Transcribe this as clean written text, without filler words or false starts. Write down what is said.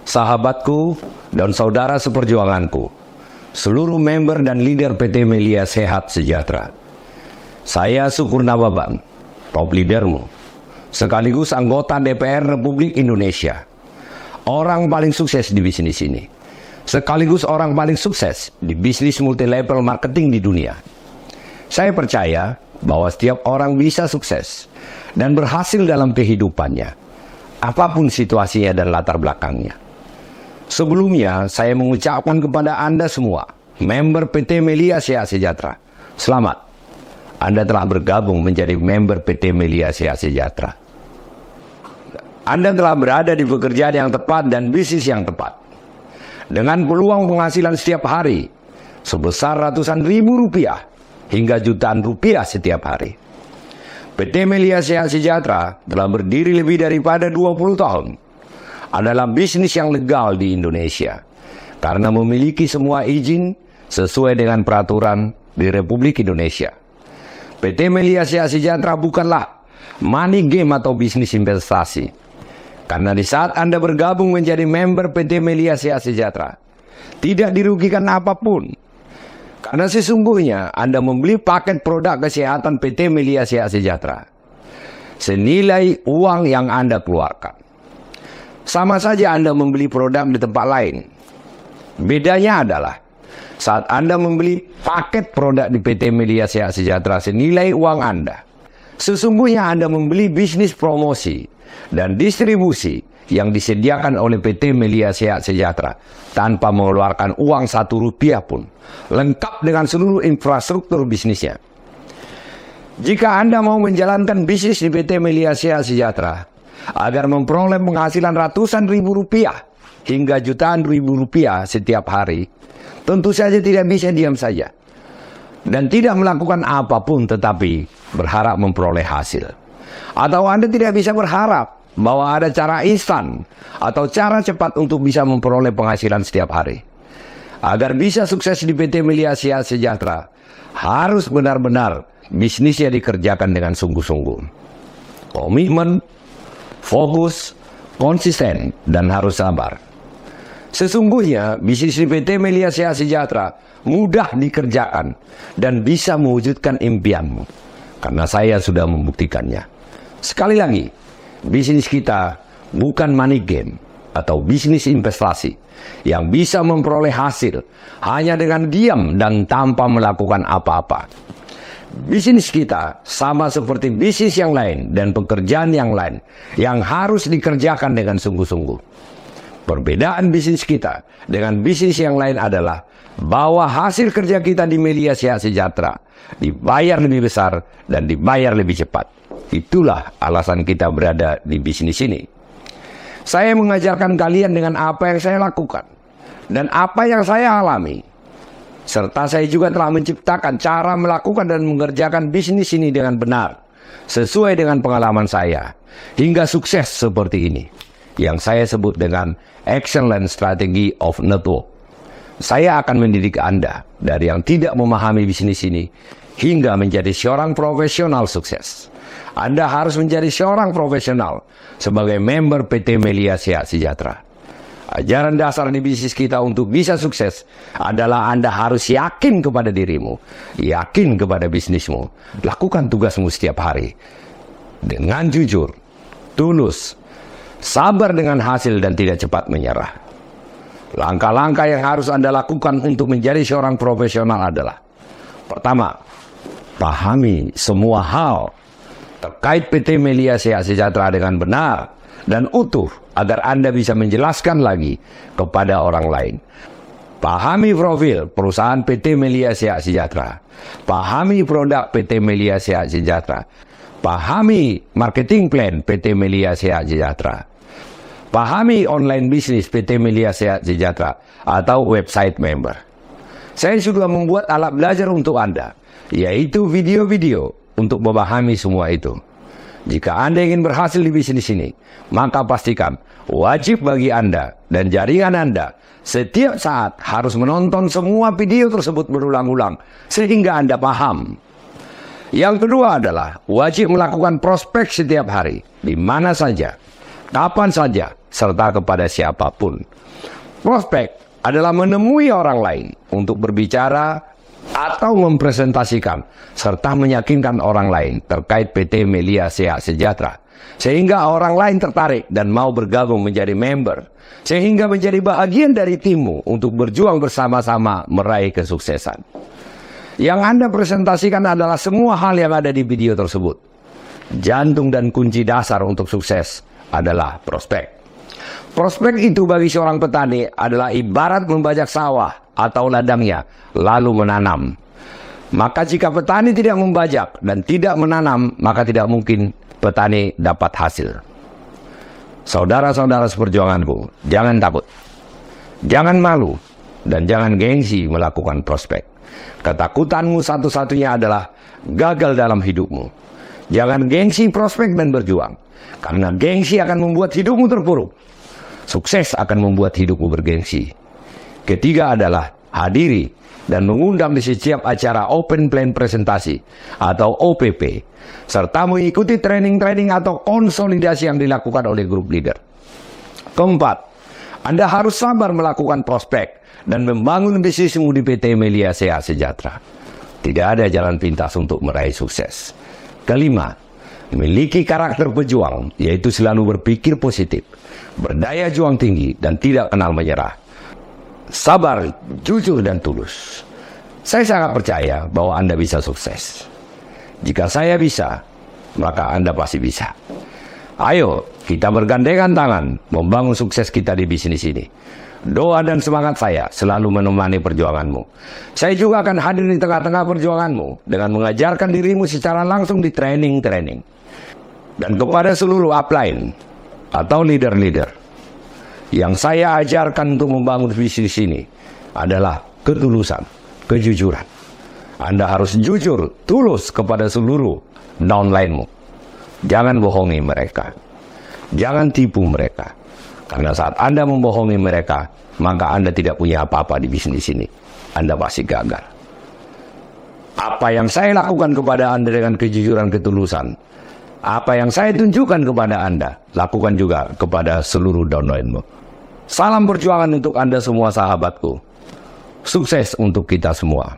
sahabatku dan saudara seperjuanganku, seluruh member dan leader PT Melia Sehat Sejahtera. Saya Syukur Nababan, top leadermu, sekaligus anggota DPR Republik Indonesia, orang paling sukses di bisnis ini, sekaligus orang paling sukses di bisnis multi-level marketing di dunia. Saya percaya bahwa setiap orang bisa sukses dan berhasil dalam kehidupannya, apapun situasinya dan latar belakangnya. Sebelumnya, saya mengucapkan kepada Anda semua, member PT Melia Sehat Sejahtera, selamat. Anda telah bergabung menjadi member PT Melia Sehat Sejahtera. Anda telah berada di pekerjaan yang tepat dan bisnis yang tepat. Dengan peluang penghasilan setiap hari, sebesar ratusan ribu rupiah hingga jutaan rupiah setiap hari. PT Melia Sehat Sejahtera telah berdiri lebih daripada 20 tahun. Adalah bisnis yang legal di Indonesia karena memiliki semua izin sesuai dengan peraturan di Republik Indonesia. PT Melia Sehat Sejahtera bukanlah money game atau bisnis investasi. Karena di saat Anda bergabung menjadi member PT Melia Sehat Sejahtera, tidak dirugikan apapun. Karena sesungguhnya Anda membeli paket produk kesehatan PT Melia Sehat Sejahtera senilai uang yang Anda keluarkan. Sama saja Anda membeli produk di tempat lain. Bedanya adalah saat Anda membeli paket produk di PT Melia Sehat Sejahtera senilai uang Anda, sesungguhnya Anda membeli bisnis promosi dan distribusi yang disediakan oleh PT Melia Sehat Sejahtera tanpa mengeluarkan uang 1 rupiah pun, lengkap dengan seluruh infrastruktur bisnisnya. Jika Anda mau menjalankan bisnis di PT Melia Sehat Sejahtera agar memperoleh penghasilan ratusan ribu rupiah hingga jutaan ribu rupiah setiap hari, tentu saja tidak bisa diam saja dan tidak melakukan apapun tetapi berharap memperoleh hasil. Atau Anda tidak bisa berharap bahwa ada cara instan atau cara cepat untuk bisa memperoleh penghasilan setiap hari. Agar bisa sukses di PT Melia Sehat Sejahtera, harus benar-benar bisnisnya dikerjakan dengan sungguh-sungguh. Komitmen, fokus, konsisten, dan harus sabar. Sesungguhnya, bisnis di PT Melia Sehat Sejahtera mudah dikerjakan dan bisa mewujudkan impianmu. Karena saya sudah membuktikannya. Sekali lagi, bisnis kita bukan money game atau bisnis investasi yang bisa memperoleh hasil hanya dengan diam dan tanpa melakukan apa-apa. Bisnis kita sama seperti bisnis yang lain dan pekerjaan yang lain yang harus dikerjakan dengan sungguh-sungguh. Perbedaan bisnis kita dengan bisnis yang lain adalah bahwa hasil kerja kita di Melia Sehat Sejahtera dibayar lebih besar dan dibayar lebih cepat. Itulah alasan kita berada di bisnis ini. Saya mengajarkan kalian dengan apa yang saya lakukan dan apa yang saya alami. Serta saya juga telah menciptakan cara melakukan dan mengerjakan bisnis ini dengan benar, sesuai dengan pengalaman saya, hingga sukses seperti ini, yang saya sebut dengan Excellent Strategy of Network. Saya akan mendidik Anda dari yang tidak memahami bisnis ini, hingga menjadi seorang profesional sukses. Anda harus menjadi seorang profesional sebagai member PT Melia Sehat Sejahtera. Ajaran dasar di bisnis kita untuk bisa sukses adalah Anda harus yakin kepada dirimu, yakin kepada bisnismu, lakukan tugasmu setiap hari dengan jujur, tulus, sabar dengan hasil dan tidak cepat menyerah. Langkah-langkah yang harus Anda lakukan untuk menjadi seorang profesional adalah: pertama, pahami semua hal terkait PT Melia Sehat Sejahtera dengan benar dan utuh agar Anda bisa menjelaskan lagi kepada orang lain. Pahami profil perusahaan PT Melia Sehat Sejahtera. Pahami produk PT Melia Sehat Sejahtera. Pahami marketing plan PT Melia Sehat Sejahtera. Pahami online bisnis PT Melia Sehat Sejahtera atau website member. Saya sudah membuat alat belajar untuk Anda, yaitu video-video untuk memahami semua itu. Jika Anda ingin berhasil di bisnis ini, maka pastikan wajib bagi Anda dan jaringan Anda setiap saat harus menonton semua video tersebut berulang-ulang sehingga Anda paham. Yang kedua adalah wajib melakukan prospek setiap hari, di mana saja. kapan saja, serta kepada siapapun. Prospek adalah menemui orang lain untuk berbicara atau mempresentasikan serta meyakinkan orang lain terkait PT Melia Sehat Sejahtera, sehingga orang lain tertarik dan mau bergabung menjadi member, sehingga menjadi bagian dari timmu untuk berjuang bersama-sama meraih kesuksesan. Yang Anda presentasikan adalah semua hal yang ada di video tersebut. Jantung dan kunci dasar untuk sukses adalah prospek. Prospek itu bagi seorang petani adalah ibarat membajak sawah atau ladangnya, lalu menanam. Maka jika petani tidak membajak dan tidak menanam, maka tidak mungkin petani dapat hasil. Saudara-saudara seperjuanganku, jangan takut, jangan malu, dan jangan gengsi melakukan prospek. Ketakutanmu satu-satunya adalah gagal dalam hidupmu. Jangan gengsi prospek dan berjuang, karena gengsi akan membuat hidupmu terpuruk. Sukses akan membuat hidupmu bergengsi. Ketiga adalah hadiri dan mengundang di setiap acara Open Plan Presentasi atau OPP, serta mengikuti training-training atau konsolidasi yang dilakukan oleh grup leader. Keempat, Anda harus sabar melakukan prospek dan membangun bisnismu di PT Melia Sehat Sejahtera. Tidak ada jalan pintas untuk meraih sukses. Kelima, memiliki karakter pejuang, yaitu selalu berpikir positif, berdaya juang tinggi, dan tidak kenal menyerah. Sabar, jujur, dan tulus. Saya sangat percaya bahwa Anda bisa sukses. Jika saya bisa, maka Anda pasti bisa. Ayo, kita bergandengan tangan membangun sukses kita di bisnis ini. Doa dan semangat saya selalu menemani perjuanganmu. Saya juga akan hadir di tengah-tengah perjuanganmu dengan mengajarkan dirimu secara langsung di training-training. Dan kepada seluruh upline atau leader-leader, yang saya ajarkan untuk membangun bisnis ini adalah ketulusan, kejujuran. Anda harus jujur, tulus kepada seluruh downline-mu. Jangan bohongi mereka. Jangan tipu mereka. Karena saat Anda membohongi mereka, maka Anda tidak punya apa-apa di bisnis ini. Anda pasti gagal. Apa yang saya lakukan kepada Anda dengan kejujuran, ketulusan, apa yang saya tunjukkan kepada Anda, lakukan juga kepada seluruh downline-mu. Salam perjuangan untuk Anda semua sahabatku. Sukses untuk kita semua.